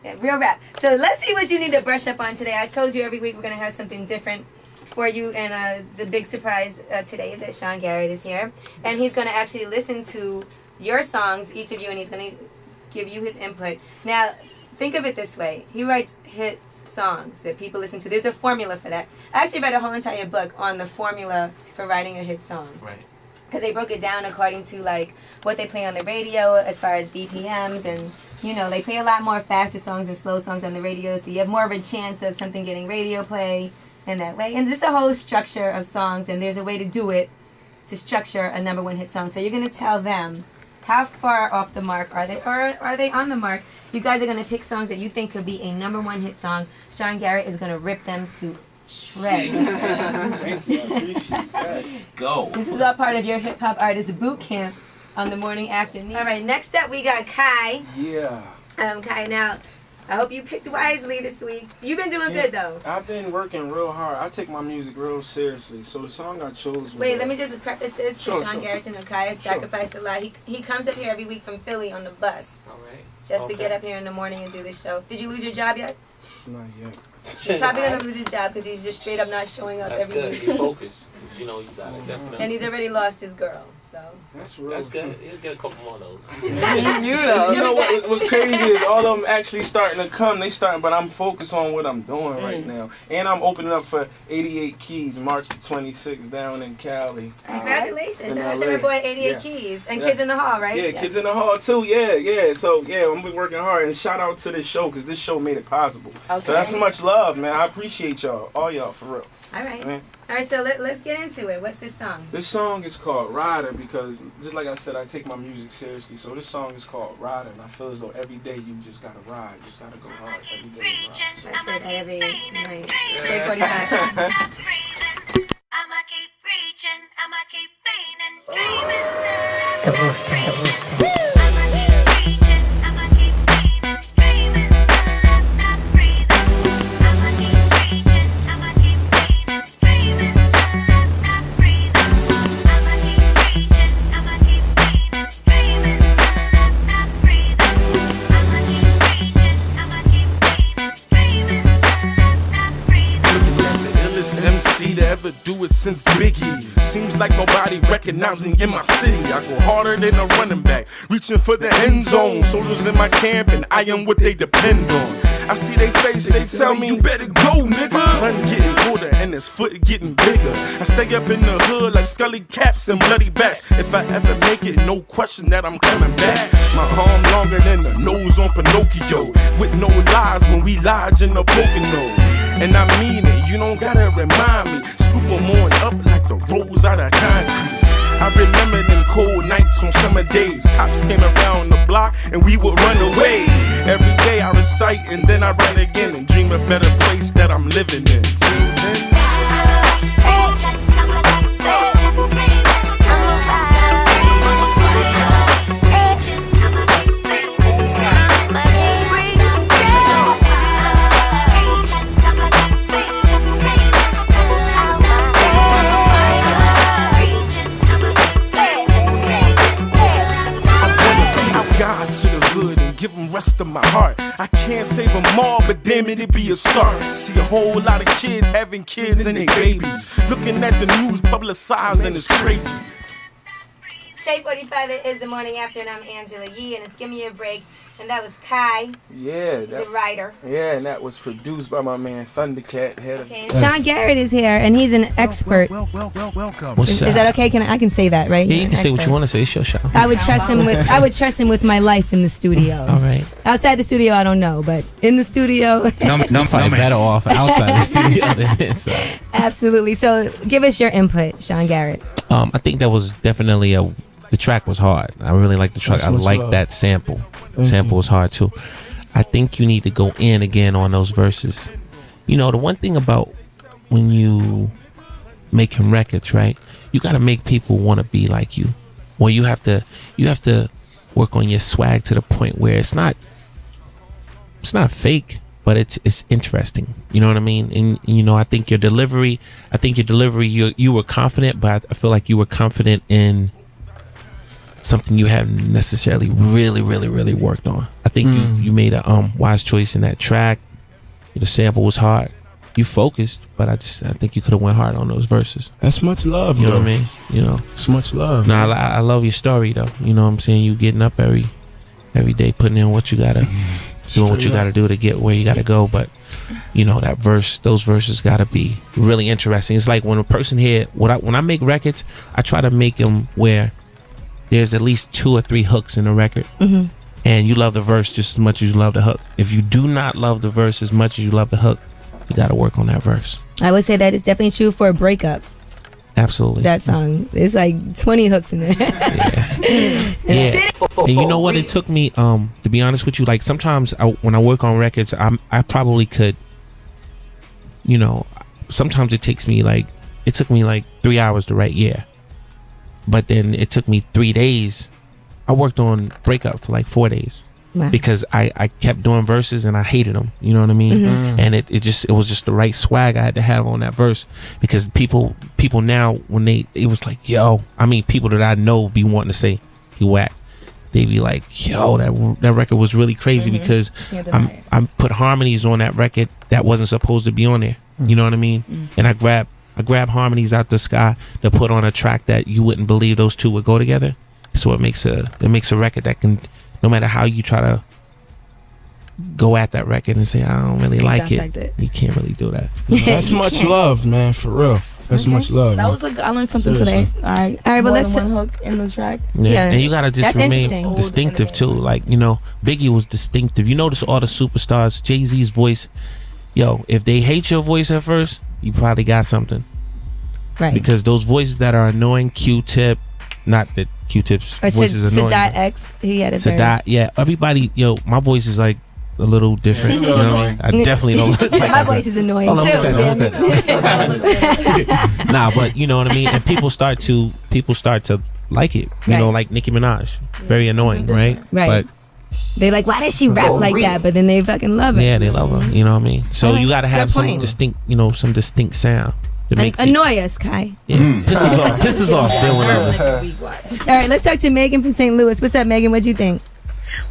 Yeah, real rap. So let's see what you need to brush up on today. I told you every week we're going to have something different for you, and the big surprise today is that Sean Garrett is here, and he's going to actually listen to your songs, each of you, and he's going to give you his input. Now, think of it this way. He writes hit songs that people listen to. There's a formula for that. I actually read a whole entire book on the formula for writing a hit song. Right. Because they broke it down according to like what they play on the radio as far as BPMs, and you know they play a lot more faster songs and slow songs on the radio, so you have more of a chance of something getting radio play in that way. And just the whole structure of songs, and there's a way to do it to structure a number one hit song. So you're going to tell them how far off the mark are they, or are they on the mark? You guys are going to pick songs that you think could be a number one hit song. Sean Garrett is going to rip them to shreds. Let's go. This is all part of your hip hop artist boot camp on the morning afternoon. All right, next up we got Kai. Yeah. Kai, now I hope you picked wisely this week. You've been doing good though. I've been working real hard. I take my music real seriously. So the song I chose was... Wait, let me just preface this to Sure, Sean sure. Garrett and Kai has sacrificed a lot. He comes up here every week from Philly on the bus All right. just to get up here in the morning and do this show. Did you lose your job yet? Not yet. He's probably going to lose his job because he's just straight up not showing up That's every good. week. You focus. You know, you got it. Definitely. And he's already lost his girl. So That's real. That's good. He'll get a couple more of those. You know what's crazy is all of them actually starting to come. They starting, but I'm focused on what I'm doing right now. And I'm opening up for 88 Keys, March the 26th down in Cali. Congratulations. In Shout out to LA. my boy 88 Yeah. Keys. And Yeah. Kids in the Hall, right? Yeah, Kids in the Hall too. Yeah. So I'm been working hard, and shout out to this show because this show made it possible. Okay. So that's much love, man. I appreciate y'all, all y'all for real. All right. Man. All right, so let's get into it. What's this song? This song is called Rider because, just like I said, I take my music seriously. So this song is called Rider, and I feel as though every day you just gotta ride, you just gotta go hard every day. I said every night. 3:45. I'ma keep reaching, I'ma keep painting, dreaming till The Wolf Pack. I'ma keep reaching, I'ma keep painting, dreaming till I stop breathing. I'ma keep reaching, I'ma keep painting, dreaming till I stop breathing. I'ma keep reaching, I'ma keep painting, dreaming till I stop breathing. I'ma keep reaching, I'ma keep painting, dreaming till I stop breathing. Looking at the illest MC to ever do it since Biggie. Seems like nobody recognizing in my city. I go harder than a running back, reaching for the end zone. Soldiers in my camp, and I am what they depend on. I see they face, they tell me, you better go, nigga. My son getting older and his foot getting bigger. I stay up in the hood like scully caps and bloody bats. If I ever make it, no question that I'm coming back. My arm longer than the nose on Pinocchio, with no lies when we lodge in the Pocono. And I mean it, you don't gotta remind me. Scoop 'em on up like the rolls out of concrete. I remember them cold nights on summer days. Cops came around the block and we would run away. Every day I recite and then I write again and dream a better place that I'm living in. Till then, God to the hood and give them rest of my heart. I can't save them all, but damn it, it be a start. See a whole lot of kids having kids and they babies. Looking at the news publicized and it's crazy. Shade 45, it is the morning after, and I'm Angela Yee, and it's Give Me a Break, and that was Kai. Yeah, He's a writer. yeah, and that was produced by my man Thundercat. Okay, and Sean Garrett is here, and he's an expert. Welcome. Is that okay? I can say that, right? Yeah, you can say what you want to say. It's your show. I would trust him with my life in the studio. All right. Outside the studio, I don't know, but in the studio, I'm probably better off outside the studio than inside. absolutely. So, give us your input, Sean Garrett. I think that was definitely the track was hard. I really like the track. That's I what's like up. that sample. Sample was hard too. I think you need to go in again on those verses. You know, the one thing about when you making records, right? You got to make people want to be like you. Or you have to work on your swag to the point where it's not fake, but it's interesting. You know what I mean? And you know, I think your delivery, you were confident, but I feel like you were confident in something you haven't necessarily really worked on. I think you made a wise choice in that track. The sample was hard. You focused, but I think you could have went hard on those verses. That's much love, You know what I mean? You know, It's much love. no, I love your story though. You know what I'm saying? You getting up every day, putting in what you gotta, doing what you gotta do to get where you gotta go. But you know those verses gotta be really interesting. It's like when a person here, when I make records, I try to make them where there's at least 2 or 3 hooks in the record. And you love the verse just as much as you love the hook. If you do not love the verse as much as you love the hook, you got to work on that verse. I would say that is definitely true for a breakup. Absolutely. That song, it's like 20 hooks in it. Yeah. And you know what? It took me, to be honest with you, like sometimes when I work on records, I probably could, you know, sometimes it took me like 3 hours to write Yeah. But then it took me 3 days. I worked on Breakup for like 4 days. Wow. Because I kept doing verses and I hated them, you know what I mean? And it was just the right swag I had to have on that verse, because people now when it was like, yo, I mean, people that I know be wanting to say he whack, they be like, yo, that record was really crazy because I put harmonies on that record that wasn't supposed to be on there, you know what I mean? And I grab harmonies out the sky to put on a track that you wouldn't believe those two would go together. So it makes a record that can, no matter how you try to go at that record and say, I don't really like it, you can't really do that. That's much love, man, for real. That's much love. That was I learned something today. All right, but let's one hook in the track. Yeah. And you gotta just That's remain distinctive too. Like, you know, Biggie was distinctive. You notice all the superstars, Jay-Z's voice, yo, if they hate your voice at first, you probably got something. Right. Because those voices that are annoying, Q-Tip, not that Q-Tip's voice is annoying. Sadat X, he had a Sadat, yeah. Everybody, yo, my voice is like a little different. You know what I mean? I definitely don't look like my voice is annoying Hold on, too. let me tell you. Nah, but you know what I mean? And people start to like it. You know, like Nicki Minaj. Very annoying, right? Right. But they like, why does she rap like that? But then they fucking love it. yeah, they love her. You know what I mean? So you gotta have Good some point. distinct sound. To make Annoy us, Kai. pisses off. Then when I was, All right, let's talk to Megan from St. Louis. What's up, Megan? What'd you think?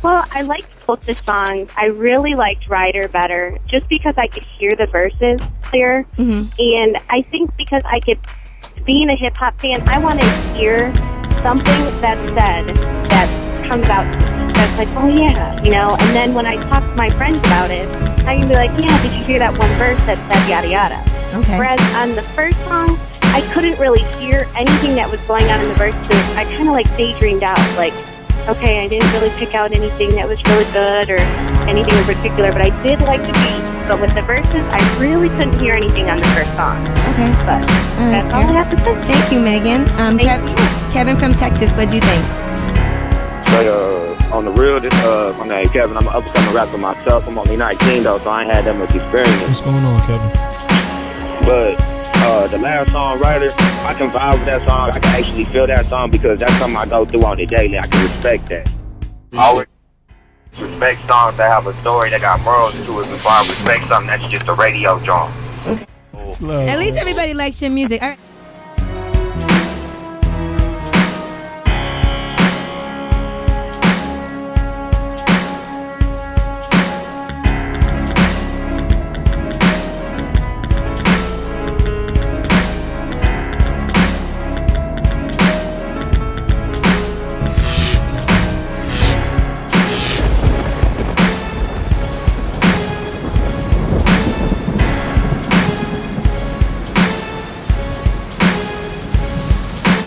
Well, I liked both the songs. I really liked Rider better just because I could hear the verses clear. And I think because I could, being a hip-hop fan, I want to hear something that's said that comes out that's like, oh yeah, you know. And then when I talk to my friends about it, I can be like, yeah, did you hear that one verse that said yada yada? Okay. Whereas on the first song, I couldn't really hear anything that was going on in the verses. I kind of like daydreamed out, like, okay, I didn't really pick out anything that was really good or anything in particular, but I did like the beat. But with the verses, I really couldn't hear anything on the first song. Okay. But that's all I have to say. Thank you, Megan. Kevin from Texas, what'd you think? On the real, my name Kevin. I'm an up-and-coming rapper myself. I'm only 19 though, so I ain't had that much experience. What's going on, Kevin? But the last song, Rider, I can vibe with that song. I can actually feel that song because that's something I go through on the daily. I can respect that. I always respect songs that have a story that got morals to it before I respect something that's just a radio genre. At least everybody likes your music. All right.